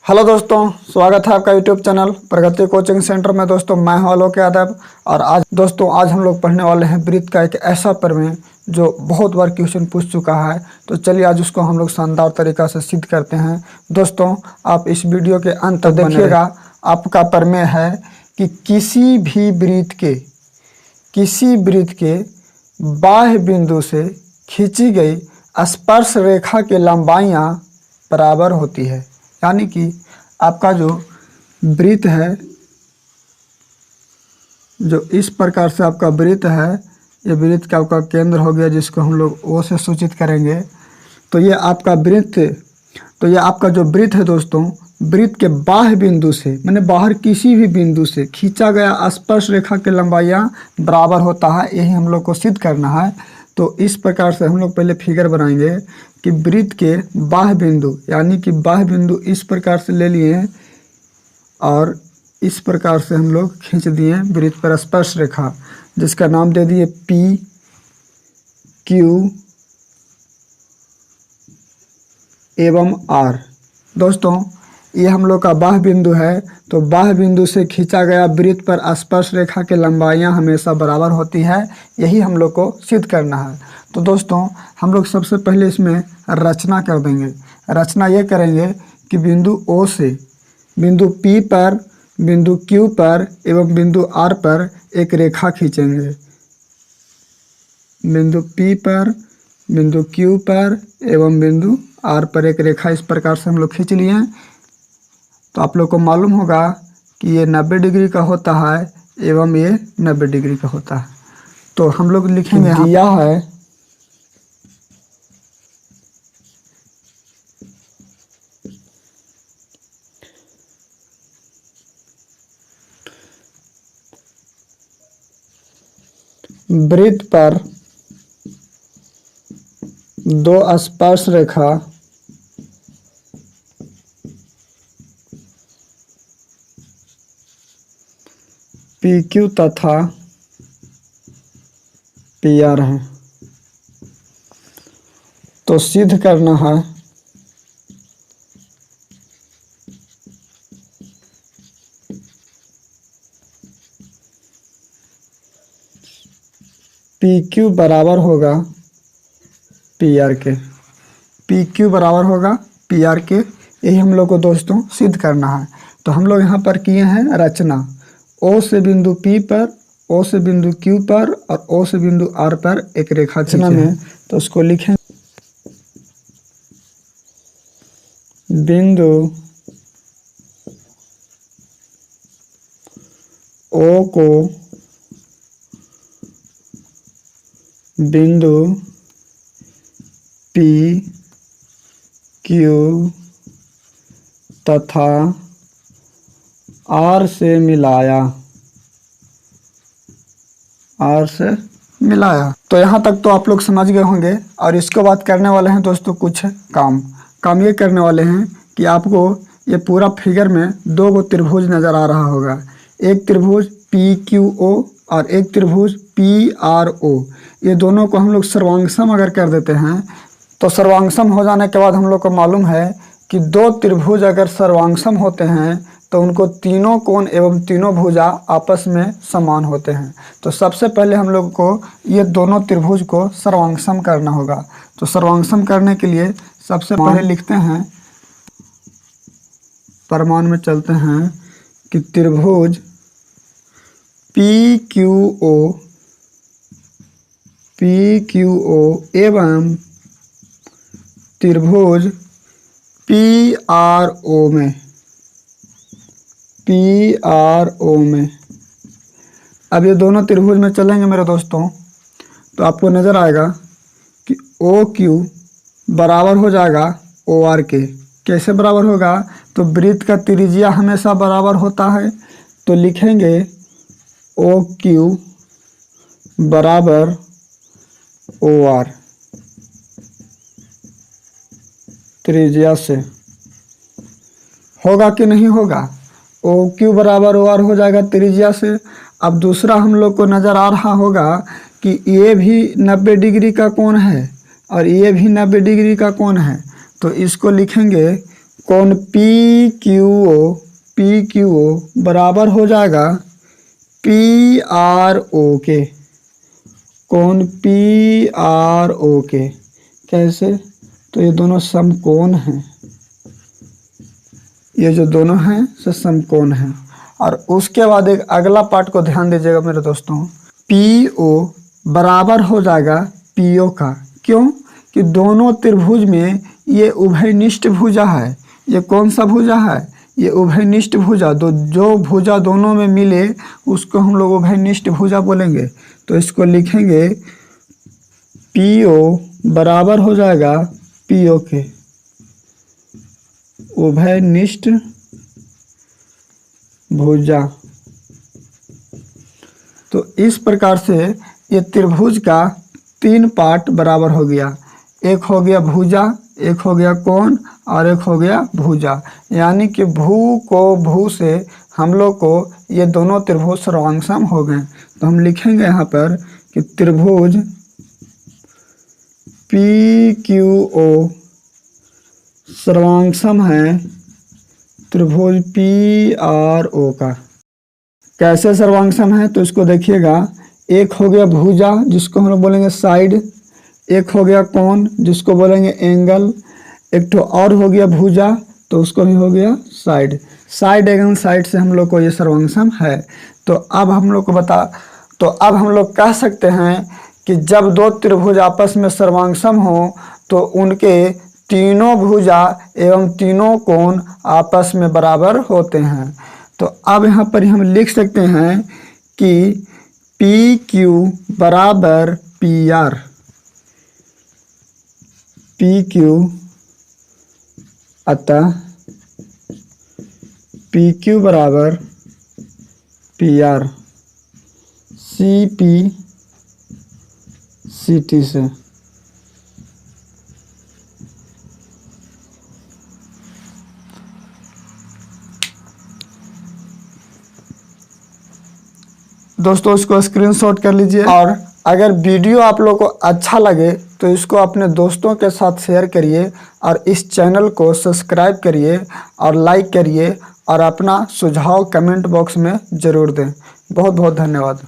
Hello दोस्तों, स्वागत है आपका यूट्यूब चैनल प्रगति कोचिंग सेंटर में। दोस्तों मैं हूं आलोक यादव और आज हम लोग पढ़ने वाले हैं वृत्त का एक ऐसा प्रमेय जो बहुत बार क्वेश्चन पूछ चुका है। तो चलिए आज उसको हम लोग शानदार तरीका से सिद्ध करते हैं। दोस्तों आप इस वीडियो के अंत तक देखिएगा। आपका प्रमेय है कि किसी वृत्त के बाह्य बिंदु से खींची गई स्पर्श रेखा की लंबाइयाँ बराबर होती है। यानी कि आपका जो वृत्त है, जो इस प्रकार से आपका वृत्त है, ये वृत्त का आपका केंद्र हो गया जिसको हम लोग ओ से सूचित करेंगे। तो ये आपका जो वृत्त है दोस्तों, वृत्त के बाह्य बिंदु से माने बाहर किसी भी बिंदु से खींचा गया स्पर्श रेखा की लंबाइयाँ बराबर होता है। यही हम लोग को सिद्ध करना है। तो इस प्रकार से हम लोग पहले फिगर बनाएंगे कि वृत्त के बाह्य बिंदु, यानी कि बाह्य बिंदु इस प्रकार से ले लिए और इस प्रकार से हम लोग खींच दिए वृत्त पर स्पर्श रेखा, जिसका नाम दे दिए P, Q एवं R। दोस्तों ये हम लोग का बाह्य बिंदु है। तो बाह्य बिंदु से खींचा गया वृत्त पर स्पर्श रेखा की लंबाइयाँ हमेशा बराबर होती है। यही हम लोग को सिद्ध करना है। तो दोस्तों हम लोग सबसे पहले इसमें रचना कर देंगे। रचना ये करेंगे कि बिंदु O से बिंदु P पर, बिंदु Q पर एवं बिंदु R पर एक रेखा खींचेंगे। बिंदु P पर, बिंदु Q पर एवं बिंदु R पर एक रेखा इस प्रकार से हम लोग खींच लिए। तो आप लोग को मालूम होगा कि ये 90 डिग्री का होता है एवं ये 90 डिग्री का होता है। तो हम लोग लिखेंगे दिया है वृत्त पर दो स्पर्श रेखा PQ तथा PR है। तो सिद्ध करना है PQ बराबर होगा PR के। PQ बराबर होगा PR के। यही हम लोग को दोस्तों सिद्ध करना है। तो हम लोग यहाँ पर किए हैं रचना। O से बिंदु P पर, O से बिंदु Q पर और O से बिंदु R पर एक रेखा खींचना में। तो उसको लिखें बिंदु O को बिंदु P, Q तथा R से मिलाया। तो यहाँ तक तो आप लोग समझ गए होंगे। और इसके बाद करने वाले हैं दोस्तों कुछ काम ये करने वाले हैं कि आपको ये पूरा फिगर में दो गो त्रिभुज नज़र आ रहा होगा। एक त्रिभुज PQO और एक त्रिभुज PRO। ये दोनों को हम लोग सर्वांगसम अगर कर देते हैं तो सर्वांगसम हो जाने के बाद हम लोग को मालूम है कि दो त्रिभुज अगर सर्वांगसम होते हैं तो उनको तीनों कोण एवं तीनों भुजा आपस में समान होते हैं। तो सबसे पहले हम लोग को ये दोनों त्रिभुज को सर्वांगसम करना होगा। तो सर्वांगसम करने के लिए सबसे पहले लिखते हैं, प्रमाण में चलते हैं कि त्रिभुज PQO एवं त्रिभुज PRO में अब ये दोनों त्रिभुज में चलेंगे मेरे दोस्तों। तो आपको नज़र आएगा कि OQ बराबर हो जाएगा OR के। कैसे बराबर होगा? तो वृत्त का त्रिज्या हमेशा बराबर होता है। तो लिखेंगे OQ बराबर OR त्रिज्या से। होगा कि नहीं होगा? OQ बराबर OR हो जाएगा त्रिज्या से। अब दूसरा हम लोग को नज़र आ रहा होगा कि ये भी 90 डिग्री का कोण है और ये भी 90 डिग्री का कोण है। तो इसको लिखेंगे कौन पी क्यू ओ बराबर हो जाएगा पी आर ओ के। कौन पी आर ओ के कैसे? तो ये दोनों समकोण हैं, ये जो दोनों हैं से समकोण हैं। और उसके बाद एक अगला पार्ट को ध्यान दीजिएगा मेरे दोस्तों, पी ओ बराबर हो जाएगा पी ओ का। क्यों? कि दोनों त्रिभुज में ये उभयनिष्ठ भुजा है। ये कौन सा भुजा है? ये उभयनिष्ठ भुजा। जो भुजा दोनों में मिले उसको हम लोग उभयनिष्ठ भुजा बोलेंगे। तो इसको लिखेंगे पी ओ बराबर हो जाएगा पी ओ के, उभयनिष्ठ भुजा। तो इस प्रकार से ये त्रिभुज का 3 पार्ट बराबर हो गया। एक हो गया भुजा, एक हो गया कोण और एक हो गया भुजा। यानी कि भू को भू से हम लोग को ये दोनों त्रिभुज सर्वांगसम हो गए। तो हम लिखेंगे यहाँ पर कि त्रिभुज पी क्यू ओ सर्वांगसम है त्रिभुज पी आर ओ का। कैसे सर्वांगसम है? तो इसको देखिएगा, एक हो गया भुजा जिसको हम लोग बोलेंगे साइड, एक हो गया कोण जिसको बोलेंगे एंगल, एक तो और हो गया भुजा तो उसको भी हो गया साइड। साइड एंगल साइड से हम लोग को ये सर्वांगसम है। तो अब हम लोग कह सकते हैं कि जब दो त्रिभुज आपस में सर्वांगसम हो तो उनके तीनों भुजा एवं तीनों कोण आपस में बराबर होते हैं। तो अब यहाँ पर हम लिख सकते हैं कि पी क्यू बराबर पी आर, पी क्यू अतः पी क्यू बराबर P R C P C T से। दोस्तों इसको स्क्रीनशॉट कर लीजिए। और अगर वीडियो आप लोग को अच्छा लगे तो इसको अपने दोस्तों के साथ शेयर करिए और इस चैनल को सब्सक्राइब करिए और लाइक करिए और अपना सुझाव कमेंट बॉक्स में ज़रूर दें। बहुत बहुत धन्यवाद।